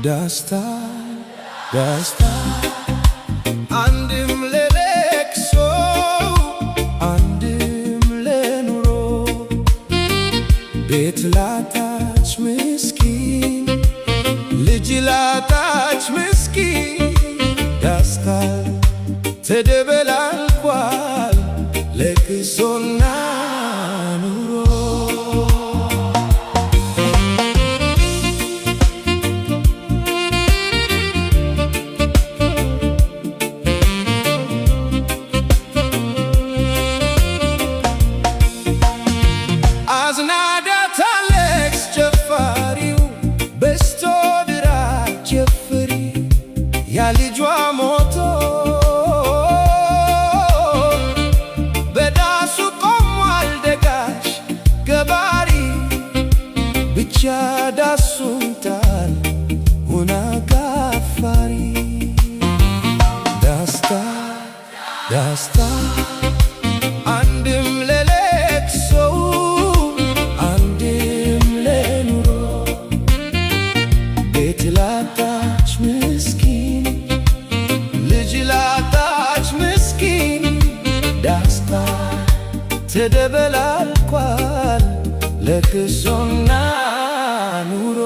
ደስታ ደስታ አንድም ለለቅሶ አንድም ለኑሮ ቤት ላጣች ምስኪን ልጅ ላጣች ምስኪን ደስታ ተደበላልቋል ለቅሶና ኑሮ አዝናዳታለች ጨፋሪው በስቶ ድራት ጨፍሪ ያ ልጇ ሞቶ በዳሱ ቆሟል ደጋሽ ገባሪ ብቻ ዳሱን ጣል ሆና ጋፋሪ ደስታ ደስታ አንድም ለለቅሶ አንድም ለኑሮ ቤት ላጣች ምስኪን ልጅ ላጣች ምስኪን ደስታ ተደበላልቋል ለቅሶና ኑሮ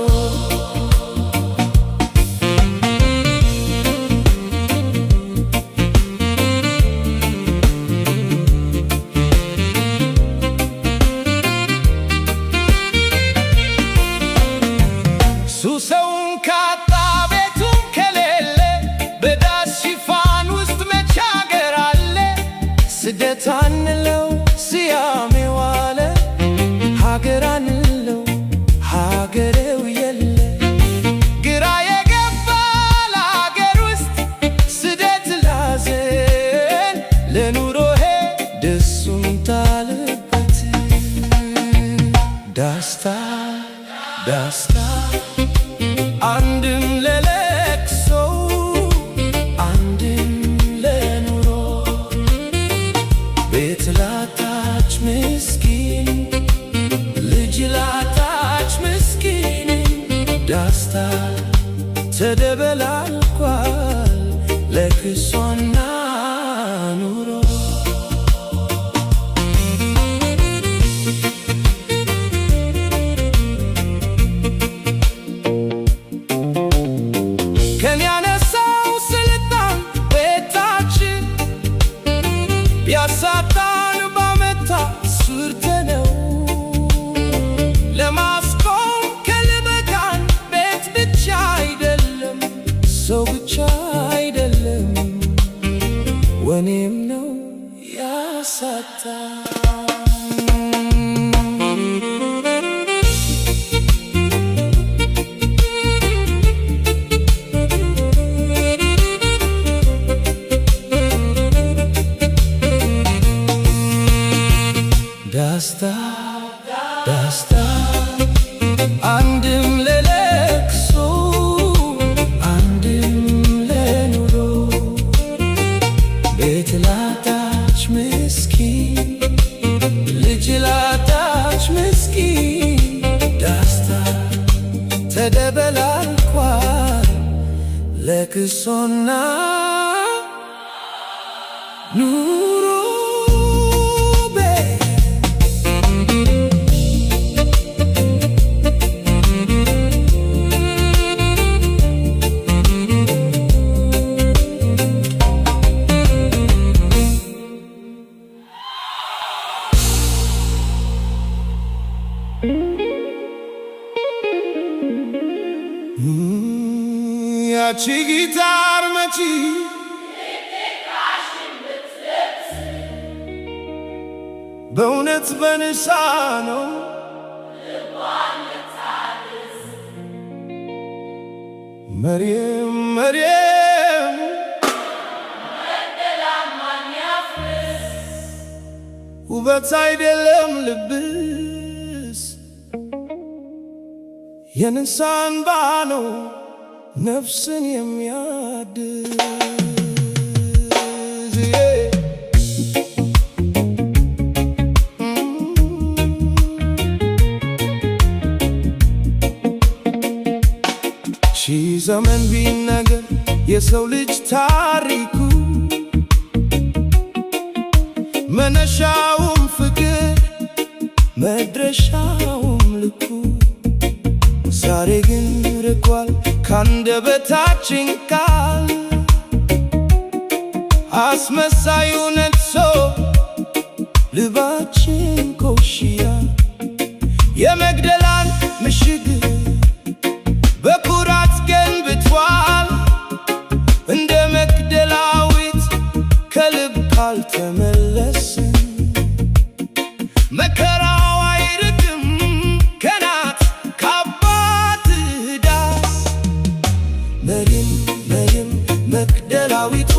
ሰውን ካጣ ቤቱን ከሌለ በዳስ ሽፋን ውስጥ መቻገር አለ ስደት አንለው ስያሜው አለ ሀገር አንለው ሀገሬው የለ ግራ የገባ ለሀገር ውስጥ ስደት ላዘን ለኑሮሄ ደሱን ታለበት ደስታ ደስታ አንድም ለለቅሶ አንድም ለኑሮ ቤት ላጣች ምስኪን ልጅ ላጣች ምስኪን ደስታ ተደበላልቋል ለቅሶና ኑሮ ያሳጣን ባመታ ስርተነው ለማስቆም ከልበቃን ቤት ብቻ አይደለም ሰው ብቻ አይደለም ወኔም ነው ያሳጣ ደስታ ደስታ አንድም ለለቅሶ አንድም ለኑሮ ቤት ላጣች ምስኪን ልጅ ላጣች ምስኪን ደስታ ተደበላልቋል ለቅሶና ኑሮ ያቺ ጊታር መቺ በእውነት በንሳ ነው መርየም መርየም ውበት አይደለም ልብስ የንሳ እንባ ነው ነፍስን የሚያድስ ዘመን ቢነገር የሰው ልጅ ታሪኩ መነሻውም ፍቅር መድረሻውም ልኩ ዛሬ ግን ርቋል ካንደበታችን ቃል አስመሳዩ ነግሶ ልባችን ኮሽያ የመግደላን ምሽግ በኩራት ገንብቷል። እንደ መግደላዊት ከልብ ካልተመለስን መከራው አይርቅም ከናት ከአባት ዳስ። መሪም መግደላዊቷ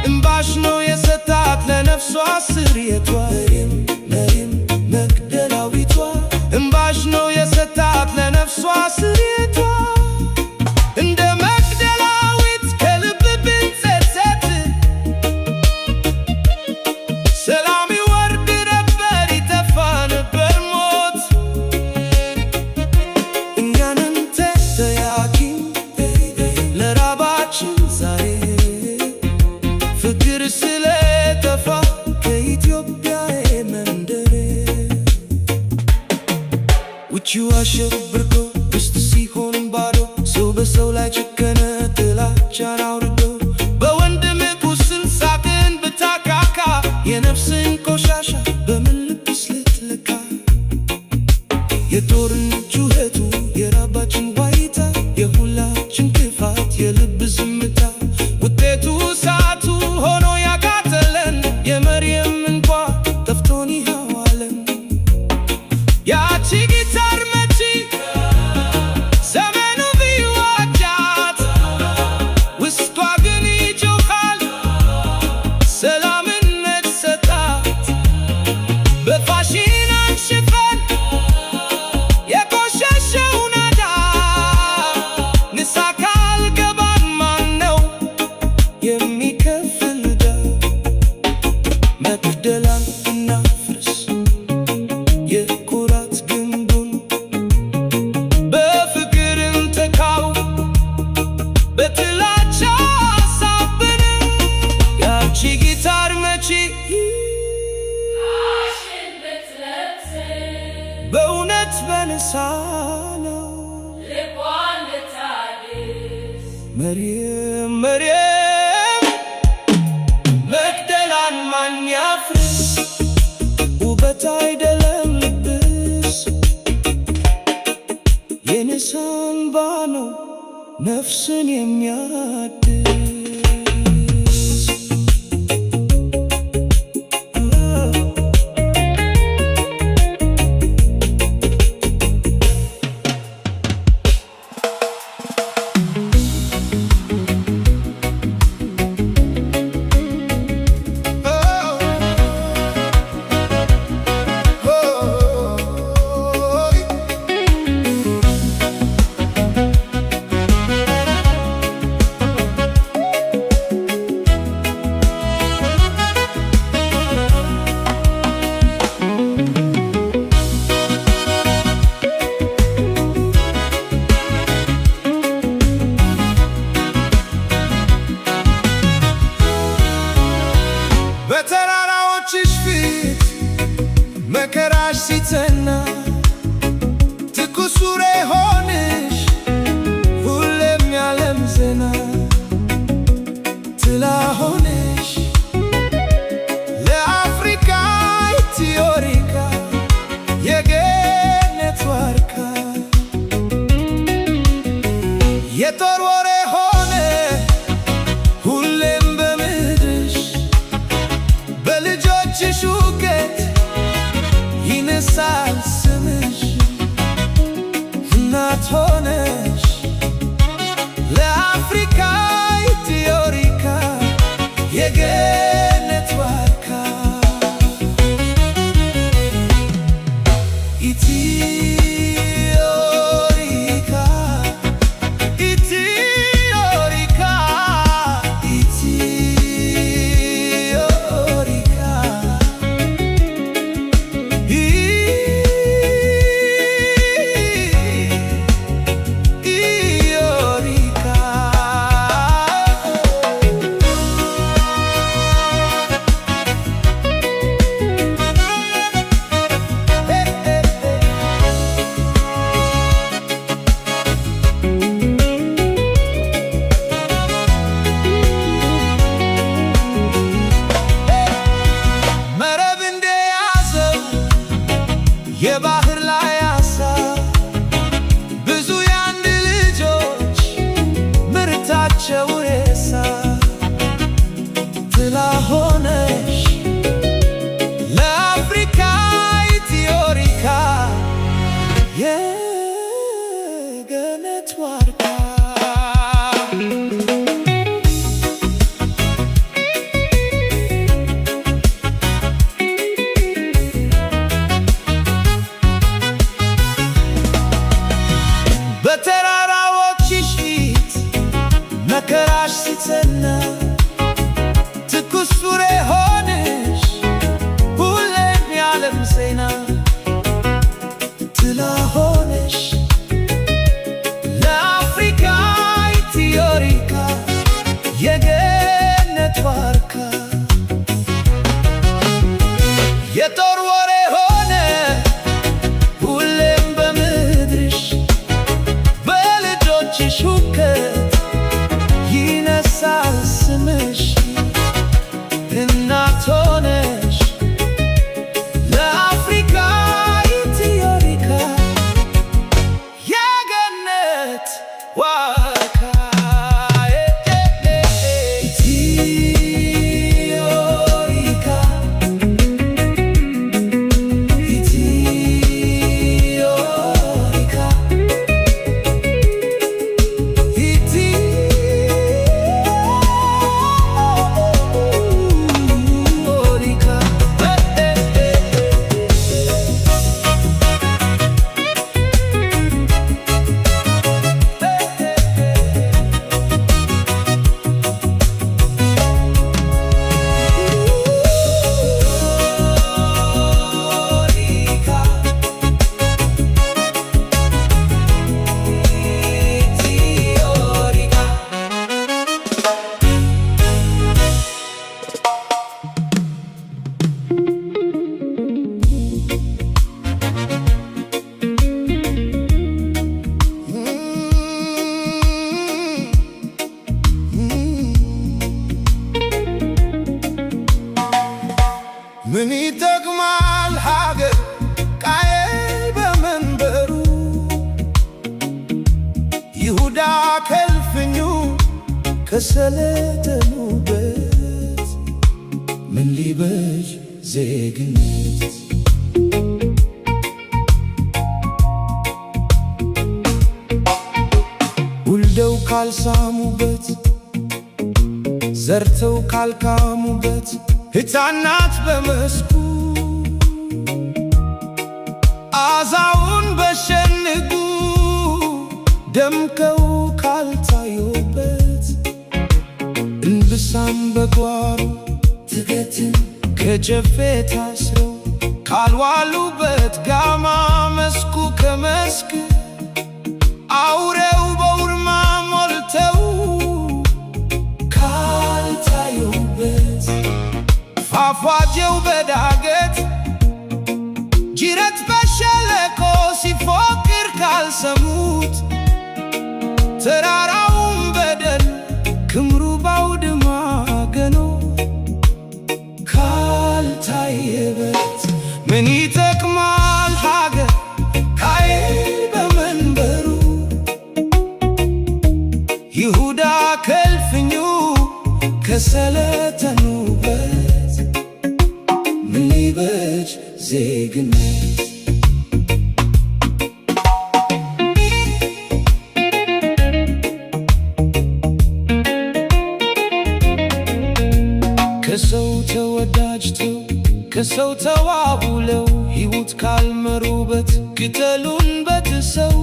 እምባሽ ነው የሰጣት ለነፍሷ ስርየቷ። መሪም መግደላዊቷ እምባሽ ነው የሰጣት ለነፍሷ ስርየቷ። እንደ መግደላዊት ከልብ ብንጸጸት ሰላም ይወርድ ነበር ይጠፋ ነበር ሞት። እኛንን ተጠያቂ ለራባችን ዛሬ ፍቅር ስለጠፋ ከኢትዮጵያ መንደሬ። ውጪው አሸብርቆ ውስጥ ሲሆን ባዶ ሰው በሰው ላይ ጨከነ ጥላቻን አውርዶ። በወንድም ቁስል ሳቅን ብታካካ የነፍስን ቆሻሻ በምን ልብስ ልትለካ? የጦርነት ጩኸቱ የራባችን ዋይታ የሁላችን ክፋት የልብ ዝምታ ውጤቱ እሳቱ ሆኖ ያቃጠለን የመርየም እንኳ ጠፍቶን ይኸው አለን። ያቺ ጊታር መቺ ዘመኑ ቢዋጃት ውስጧ ግን ይጮኻል ሰላምን መሰጣት። በፋሽን አንሽፈን የቆሸሸው ናዳ ንስሐ ካልገባን ማን ነው የሚከፍል ዕዳ? መግደላን እናፍርስ የኩራት ግንቡን በፍቅር እንተካው በጥላቻ ሀሳብን። ያቺ ጊታር መቺ በእውነት በንስሐ ነው መርየም መግደላን ማን ያፍርስ? ውበት አይደለም ልብስ የንስሐ እንባ ነው ነፍስን የሚያድስ። በተራራዎችሽ ፊት መከራሽ ሲጸና ትኩስ ሱሬ ሆንሽ ሁሌም ያለም ዜና ጥላ ሆንሽ ለአፍሪካ ኢትዮሪካ የገነት ዋርካ። የጦር ወሬ ሆነ ሁሌም በምድርሽ በልጆችሽ ውቀት ይነሳል ስምሽ። እናት ሆነሽ ለአፍሪካ ኢትዮሪካ የገነት ዋርካ። ኢትዮሪካ በረከት ይነሳል ስምሽ እናት ሆነሽ ለአፍሪካ ኢትዮሪካ የገነት ዋርካ ምን ይጠቅማል ሀገር ቃየል በመንበሩ ይሁዳ ከልፍኙ ከሰለጠኑበት ምን ሊበጅ ዜግነት ውልደው ካልሳሙበት ዘርተው ካልካሙበት ሕፃናት በመስኩ አዛውን በሸንጉ ደምቀው ካልታዩበት እንብሳም በጓሮ ትገትን ከጨፌ ታስረው ካልዋሉበት ጋማ መስኩ ከመስክ አውሬው በውርማ ሞልተው ካልታዩበት ፏፏቴው በዳገት ጅረት በሸለቆ ሲፎክር ካልሰሙት ተራራውን በደን ክምሩ ባውድማ ገኖ ካልታየበት ምን ይጠቅማል ሀገር ቃየል በመንበሩ ይሁዳ ከልፍኙ ከሰለጠኑበት ምን ሊበጅ ዜግነት ከሰው ተወዳጅተው ከሰው ተዋውለው ሕይወት ካልመሩበት ቅጠሉን በጥሰው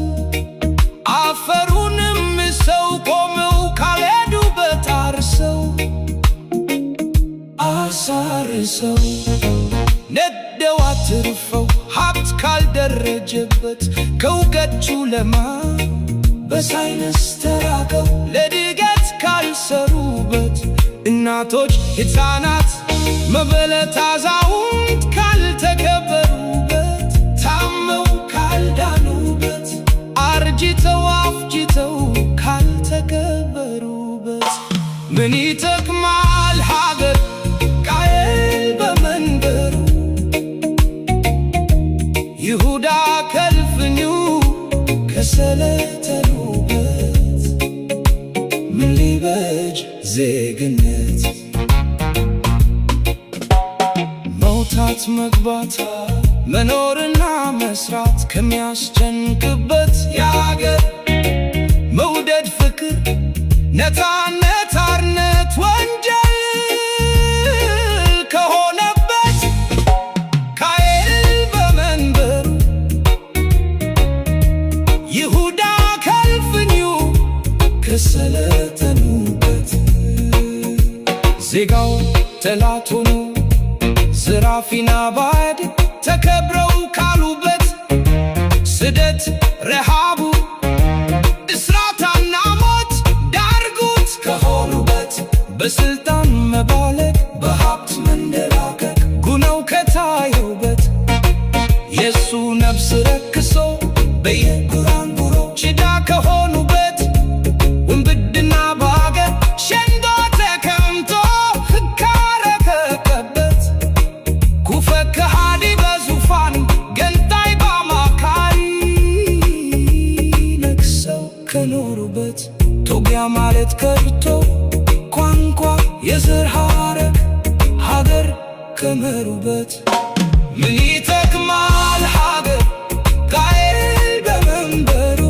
አፈሩንም ሰው ቆመው ካልሄዱበት አርሰው አሳርሰው ነደው አትርፈው ሀብት ካልደረጀበት ከእውቀቱ ለማ በሳይንስ ተራቀው ለድገት ካልሰሩበት እናቶች ሕፃናት መበለት አዛውንት ካልተከበሩበት ታመው ካልዳኑበት አርጅተው አፍጅተው ካልተከበሩበት ምን ይጠቅማል ሀገር ቃየል በመንበሩ ይሁዳ ከልፍኙ ከሰለጠኑበት ምን ሊበጅ ዜግነት መውጣት መግባት መኖርና መስራት ከሚያስጨንቅበት የአገር መውደድ ፍቅር ነፃነት አርነት ወንጀል ከሆነበት ቃየል በመንበሩ ይሁዳ ከልፍኙ ከሰለጠኑበት ዜጋው ጠላት ሆኖ ዘራፊና ባዕድ ተከብረው ካሉበት ስደት ረሃቡ እስራትና ሞት ዳርጉት ከሆኑበት በስልጣን መባለግ በሀብት መንደላቀቅ ጉነው ከታየውበት የሱ ነፍስ ረክሶ በየጉራንጉሮ ጭዳ ከሆኑበት እንዲያ ማለት ቀርቶ ቋንቋ የዘር ሐረግ ሀገር ከመሩበት ምን ይጠቅማል ሀገር ቃየል በመንበሩ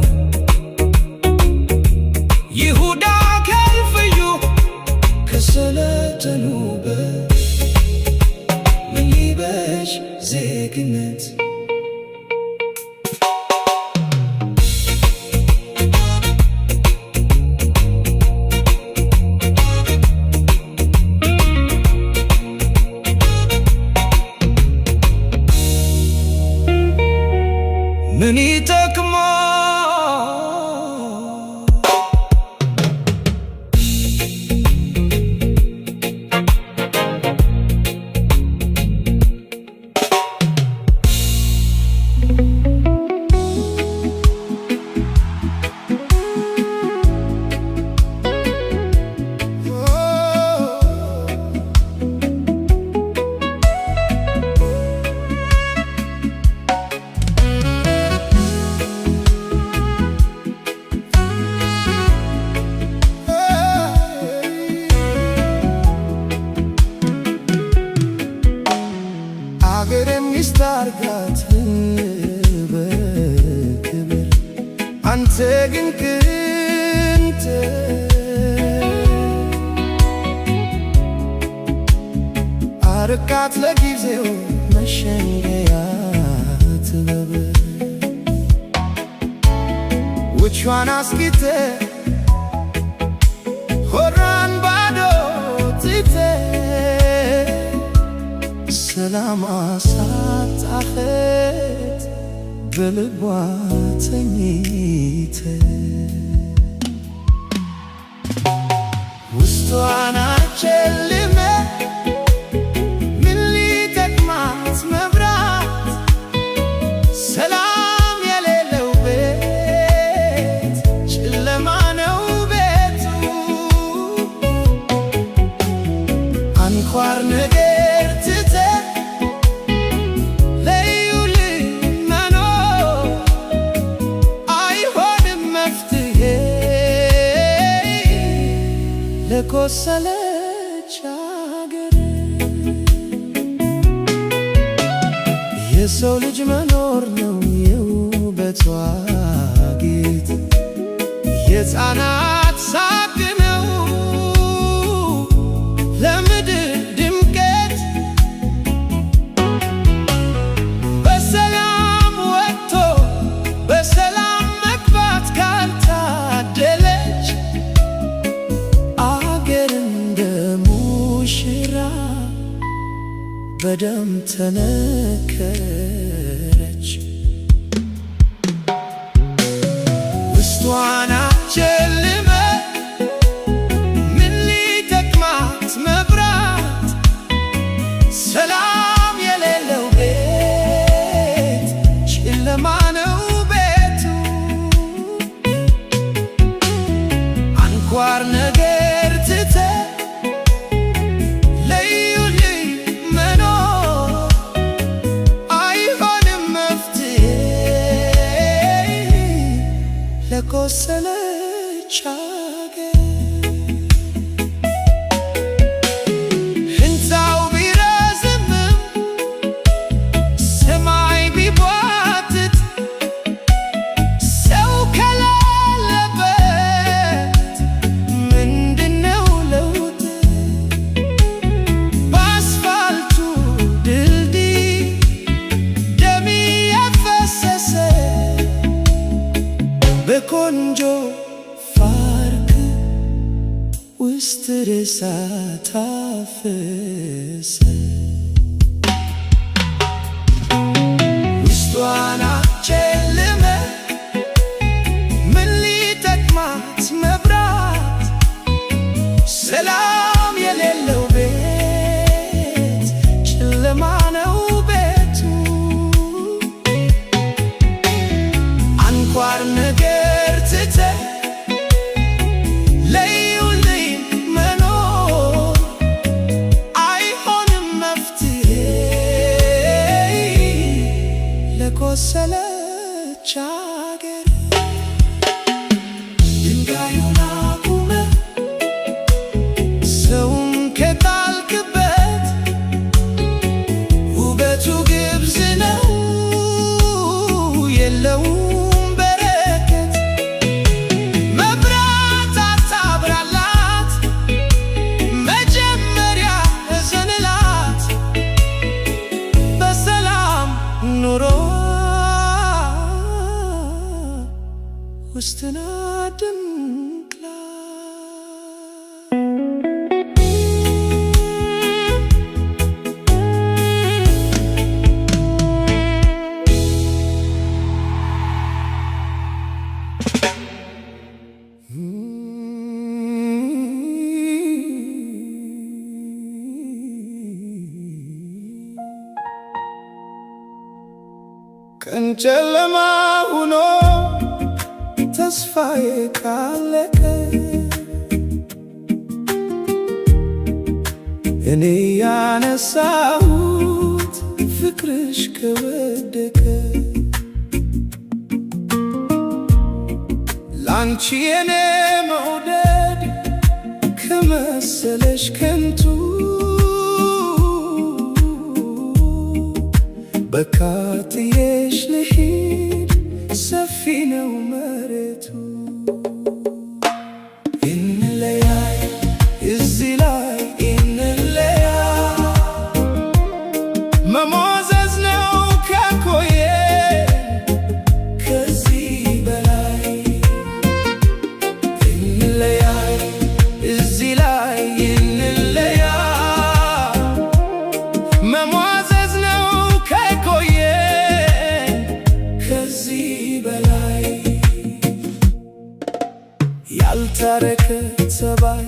ይሁዳ ከልፍዩ ከሰለጠኑበት ምን ሊበጅ ዜግነት ምን ይጠቅማል ሚስታርጋት በክብር አንተ ግን ቅንት አርቃት ለጊዜው መሸንገያ ትበብ ውቿን አስጊተ ሆራን ባዶ ትተ ሰላም አሳጣኸት በልቧ ተኝተ ውስጧን አጨልመ ምን ሊጠቅማት መብራት ሰላም የሌለው ቤት ጨለማ ነው ቤቱ አንኳር ነገር ለቆሰለች አገር የሰው ልጅ መኖር ነው የውበቷ ጌጥ የሕፃናት ሳቅ ነው ለምድር ድምቀት በሰላም ወጥቶ በሰላም መግባት ካልታደለች በደም ተነከረች ውስጧን አጨልመ ምን ሊጠቅማት መብራት ሰላም የሌለው ቤት ጨለማ ነው ቤቱ አንኳር ነገር ትተ ለቆሰለች አገር ሕንፃው ቢረዝምም ሰማይ ቢቧጥጥ ሰው ከሌለበት ምንድነው ለውጥ በአስፋልቱ ድልድይ ደም የፈሰሰ በቆንጆ ፓርክ ውስጥ ሬሳ ታፈሰ ውስጧን አጨልመ ምን ሊጠቅማት መብራት ሰላም የሌለው ቤት ጨለማ ነው ቤቱ አንኳር ነገር ለቆሰለች ቀን ጨለማ ሆኖ ተስፋዬ ካለቀ እኔ ያነሳሁት ፍቅርሽ ከወደቀ ላንቺ የኔ መውደድ ከመሰለሽ ከንቱ በቃ ጥዬሽ ልሂድ ሰፊ ነው መሬቱ እንለያይ እዚህ ላይ እንለያይ መሞዘዝ ነው ከኮዬ ከዚህ በላይ እንለያይ እዚህ ላይ እንለያይ መሞዘዝ ነው ከኮዬ ከዚህ በላይ ያልታረከ ጸባይ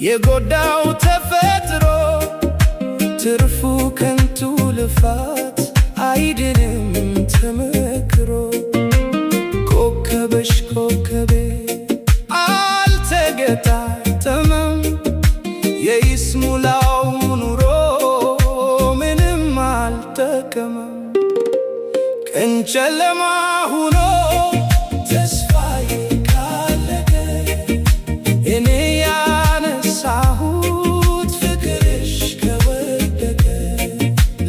የጎዳው ተፈጥሮ ትርፉ ከንቱ ልፋት አይድንም ተመክሮ ኮከበሽ ኮከቤ አልተገጣጠመም የይስሙላው ኑሮ ምንም አልጠቀመም ቀን ጨለማ ሆኖ ተስፋዬ ካለቀ እኔ ያነሳሁት ፍቅርሽ ከወደቀ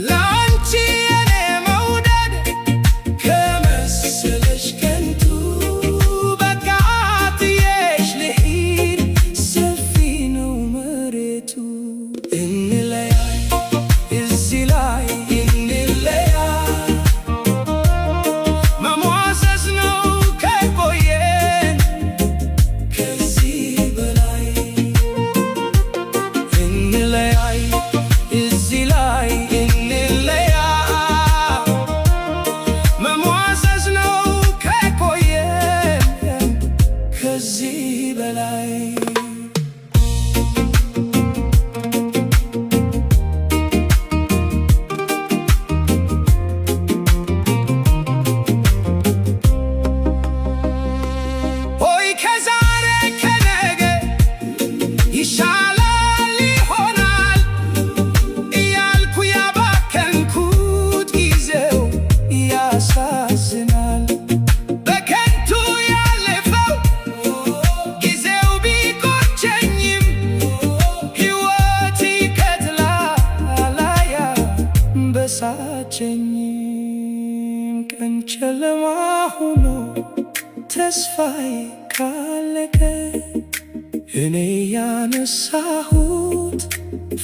ላንቺ የኔ መውደድ ከመሰለሽ ከንቱ በቃ ጥዬሽ ልሂድ ሰፊ ነው መሬቱ እንለያይ እዚህ ላይ እንለያይ መሟዘዝ ነው ከቆየን ከዚህ በላይ እንለያይ እዚህ ላይ እንለያይ መሟዘዝ ነው ከቆየን ከዚህ በላይ ሆይ ከዛሬ ከነገ ይሻላል ይሆናል እያልኩ ያባከንኩት ጊዜው ያሳዝናል በከንቱ ያለፈው ጊዜው ቢቆጨኝም ሕይወት ይቀጥላል አያበሳጨኝም ቀን ጨለማ ሆኖ ተስፋዬ ካለቀ እኔ ያነሳሁት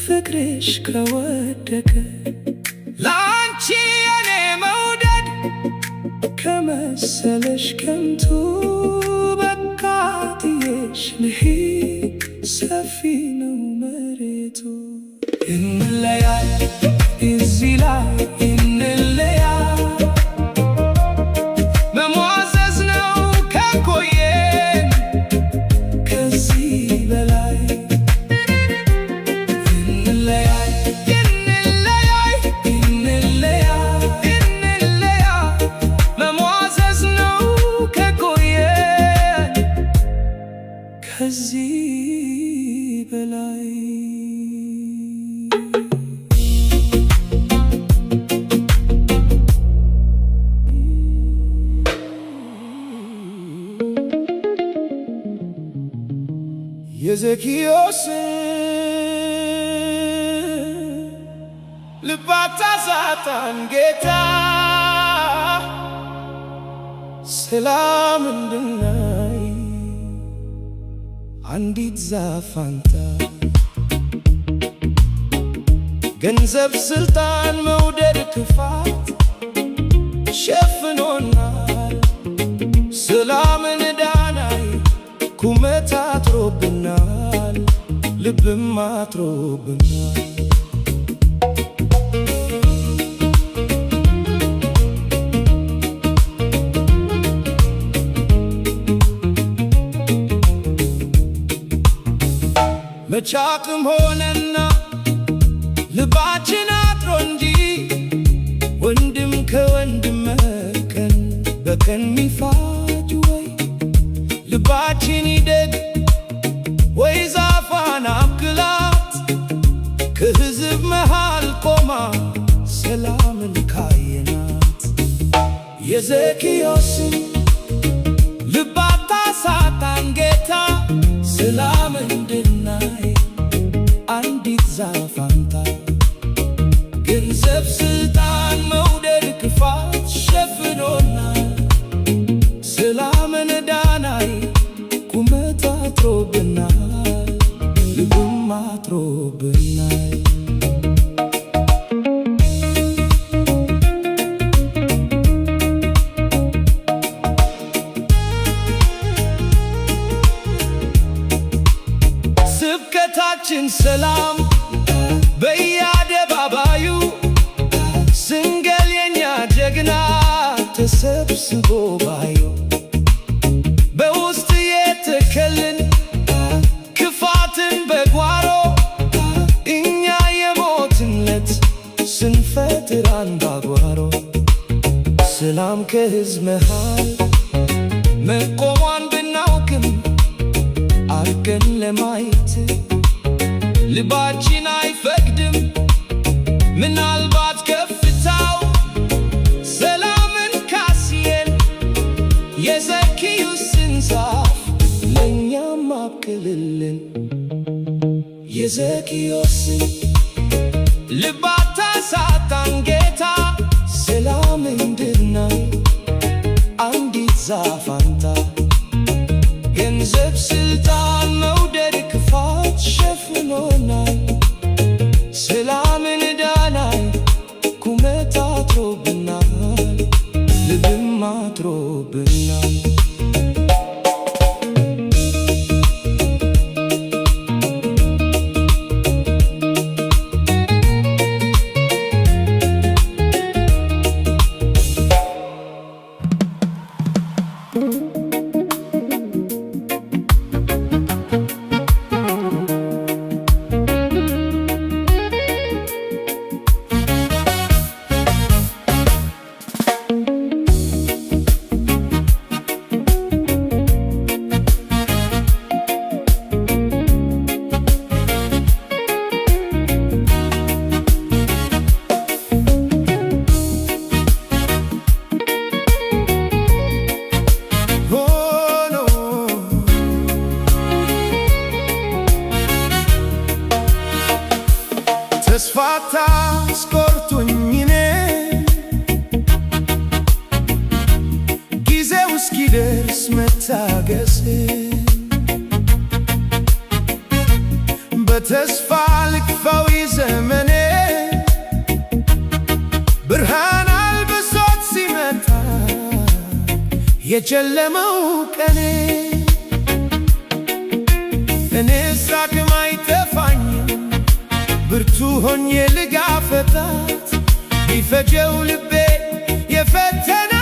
ፍቅርሽ ከወደቀ ላንቺ የኔ መውደድ ከመሰለሽ ከንቱ በቃ ጥዬሽ ልሂድ ሰፊ ነው መሬቱ እንለያይ እዚህ ላይ እንለያይ መሟዘዝ ነው ከቆየን ከዚህ በላይ እንለያይ እንለያይ እንለያይ እንለያይ መሟዘዝ ነው ከቆየን ከዚህ በላይ የዘኪዮስን ልብ አታሳጣን ጌታ ሰላም እንድናይ አንዲት ዛፍ ፋንታ ገንዘብ፣ ስልጣን፣ መውደድ፣ ክፋት ሸፍኖናል ሰላምን ዳናይ ቁመት አጥሮብናል ልብም አጥሮብናል መቻቅም ሆነና ልባችን አጥሮ እንጂ ወንድም ከወንድም በቀን ሚፋጅ ወይ ልባችን ይደግ ወይ ዛፏን አብቅላት ከሕዝብ መሃል ቆማ ሰላምን ካየናት የዘኪዮስን ልብ አታሳጣን ጌታ ሰላም እንድናይ አንዲት ዛፍ አምጣ ገንዘብ ስልጣን መውደድ ክፋት ሸፍኖናል ሰላምን ዳናይ ቁመት አጥሮብናል ልብም አጥሮብናል ስብከታችን ሰላም በየአደባባዩ ስንገል የኛ ጀግና ተሰብስቦ ባዩ በውስጥ የተከልን ክፋትን በጓሮ እኛ የሞትንለት ስንፈጥር አንባጓሮ ሰላም ከሕዝብ መሃል መቆሟን ብናውቅም አርቀን ለማየት ልባችን አይፈቅድም ምናልባት ከፍታው ሰላምን ካስየን የዘኪዮስን ዛፍ ለእኛም አብቅልልን የዘኪዮስን ልብ አታሳጣን ጌታ ሰላም እንድናይ አንዲት ዛፍ አምጣ ገንዘብ ስልጣን መውደድ ክፋት ሸፍኖናል ሰላምን ዳናይ ቁመት አጥሮብናል ልብም አጥሮብናል ተስፋ ታስቆርጡኝ እኔ ጊዜው እስኪደርስ መታገስ በተስፋ ልክፈው ዘመኔ ብርሃን አልብሶት ሲመጣ የጨለመው ቀኔ እኔስ አቅም አይጠፋኝም ብርቱ ሆኜ ልጋፈጣት ቢፈጀው ልቤ የፈተና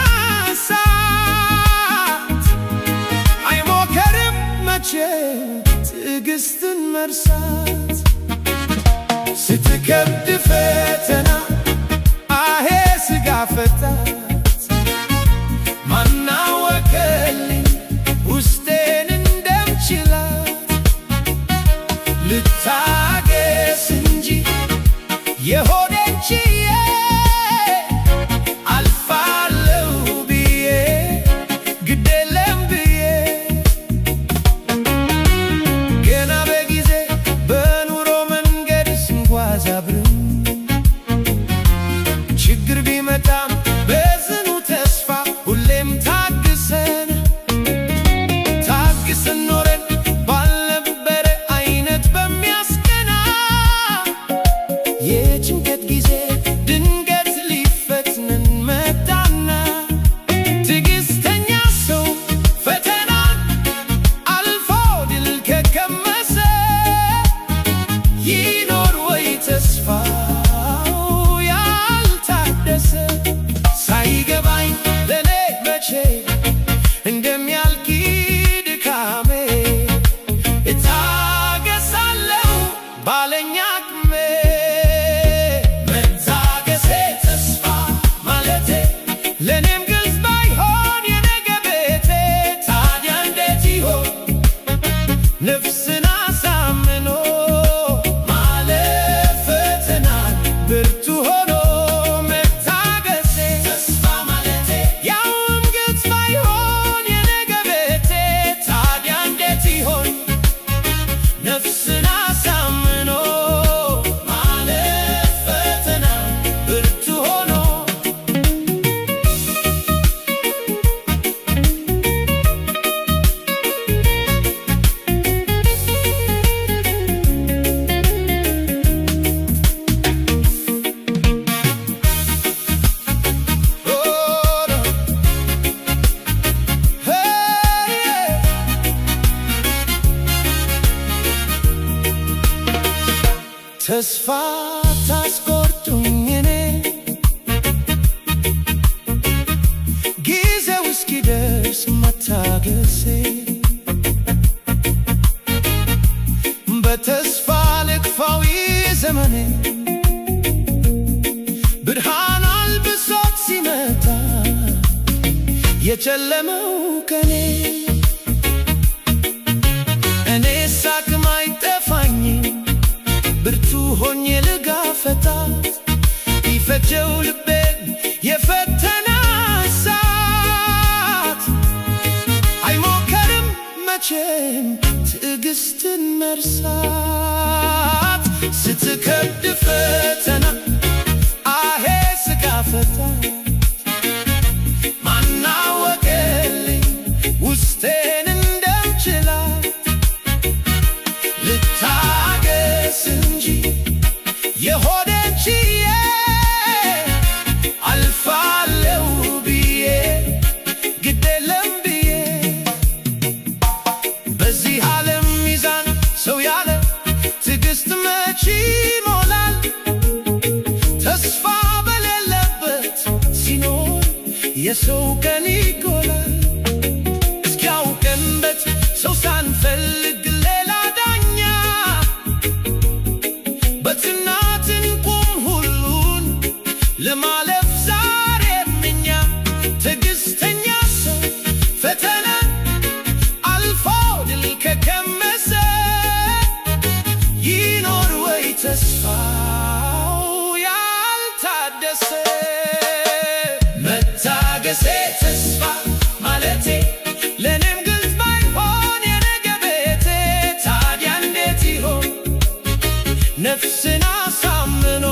እሳት አይሞከርም መቼ ትዕግስትን መርሳት ስትከብድ ፈተና አሄ ስጋፈጣት ማናወቀልኝ ውስጤን እንደምችላት ልታገስ የሆዴን ችዬ አልፋለሁ ብዬ ግድ የለም ብዬ ገና በጊዜ በኑሮ መንገድ ስንጓዝ አብረን ችግር ቢመጣም በጽኑ ተስፋ ሁሌም ታግሰን ኖረን ባልነበረ አይነት በሚያስቀ ተስፋ ታስቆርጡኝ እኔ ጊዜው እስኪደርስ መታገሴ በተስፋ ልግፋዊ ዘመኔ ብርሃን አልብሶት ሲመጣ የጨለመው ቀኔ እኔ ሳቅም አይጠፋኝም ብርቱ ሆኜ ልጋፈጣት ይፈጀው ልቤን የፈተና እሳት አይሞከርም መቼም ትዕግስትን መርሳት ስትከብድ ፈተና አሄ ስጋፈጣት ማናወቀልኝ ውስጤን እንደምችላት ልታገስ እንጂ የሆዴን ችዬ አልፋለው ብዬ ግዴለም ብዬ በዚህ ዓለም ሚዛን ሰው ያለ ትዕግስት መች ይሞላል? ተስፋ በሌለበት ሲኖር የሰው ቀን ይጎላል። እስኪያውቀንበት ሰው ሳንፈልግ ሌላ ዳኛ በትናትን ቁም ሁሉን ለማለፍ ዛሬም እኛ ትዕግስተኛ ሰው ፈተና አልፎ ድል ከቀመሰ ይኖር ወይ ተስፋው ያልታደሰ መታገሴ ተስፋ ማለቴ ለኔም ግልጽ ባይሆን የነገ ቤቴ ታዲያ እንዴት ይሆን ነፍስን አሳምኖ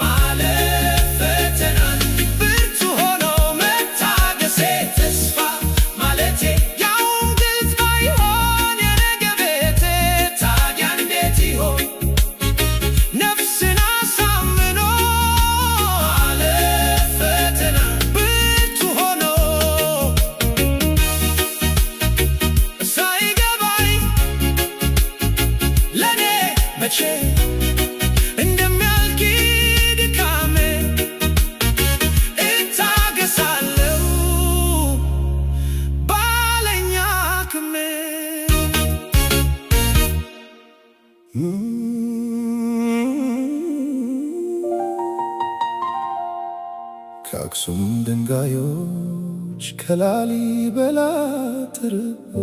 ማለፍ ፈተናን ብርቱ ሆኖ መታገሴ ተስፋ ማለቴ ያውም ግልጽ ባይሆን የነገ ቤቴ ታዲያ እንዴት ይሆን ነፍስን አሳምኖ ማለፍ ፈተናን ብርቱ ሆኖ ሳይገባኝ ለኔ መቼ እንደሚያልቅ ድካሜ እታገሳለሁ ባለኝ አቅሜ ከአክሱም ድንጋዮች ከላሊበላ ጥርብ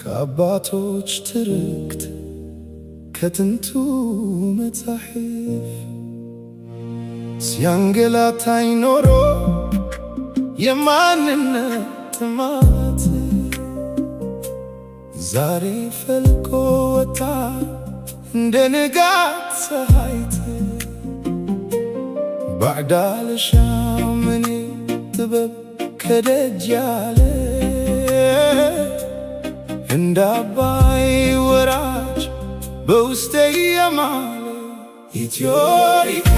ከአባቶች ትርክት ከጥንቱ መጻሕፍ ሲያንገላታኝ ኖሮ የማንነት ጥማት ዛሬ ፈልቆ ወጣ እንደ ንጋት ፀሐይት ባዕዳ ልሻም እኔ ጥበብ ከደጅ ያለ እንደ አባይ ወራጅ በውስጤ የማለ ኢትዮሪካ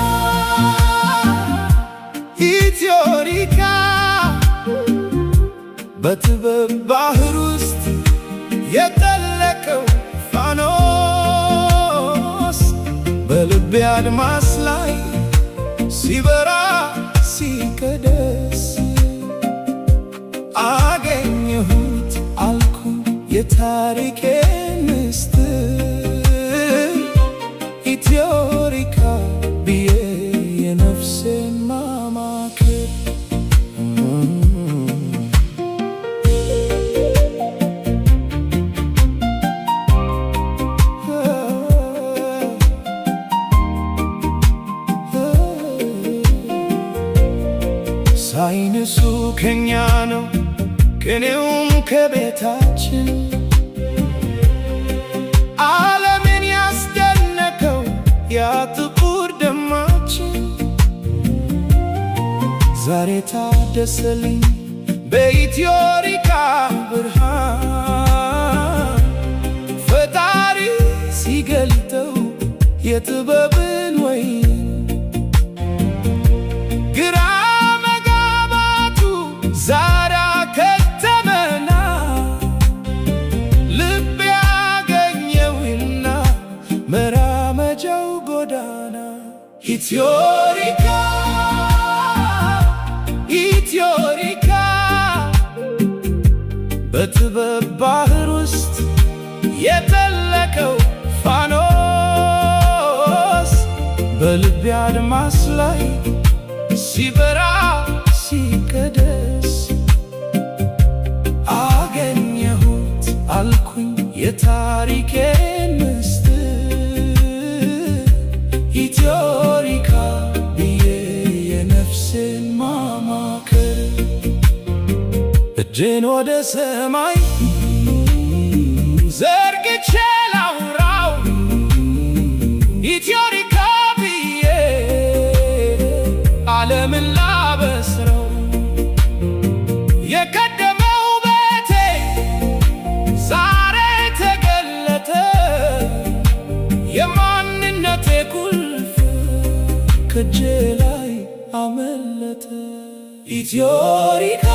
ኢትዮሪካ በጥበብ ባህር ውስጥ የጠለቀው ፋኖስ በልቤ አድማስ ላይ ሲበራ ሲቀደስ አገኘሁት አልኩ የታሪኬ ምስጢር ኢትዮሪካ ብዬ የነፍሴን ማማክር ሳይንሱ ከኛ ነው ቅኔውም ከቤታችን ዓለምን ያስደነቀው ያ ጥቁር ደማችን ዛሬ ታደሰልኝ በኢትዮሪካ ብርሃን ፈጣሪ ሲገልጠው የጥበብን ወይን ግራ መጋባቱ ዛሬ ከተመና ልብ ያገኘ ኢትዮሪካ ኢትዮሪካ በጥበብ ባህር ውስጥ የጠለቀው ፋኖስ በልቤ አድማስ ላይ ሲበራ ሲቀደስ አገኘሁት አልኩኝ የታሪኬን ምስጢር ኢትዮሪካ ብዬ የነፍሴን ማማከር እጄን ወደ ሰማይ ዘርግቼ ላውራው ኢትዮሪካ ብዬ ዓለምን ላበስረው የቀደመው ቤቴ ዛሬ ተገለጠ የማንነቴ ቁልፍ ከእጄ ላይ አመለጠ ኢትዮሪካ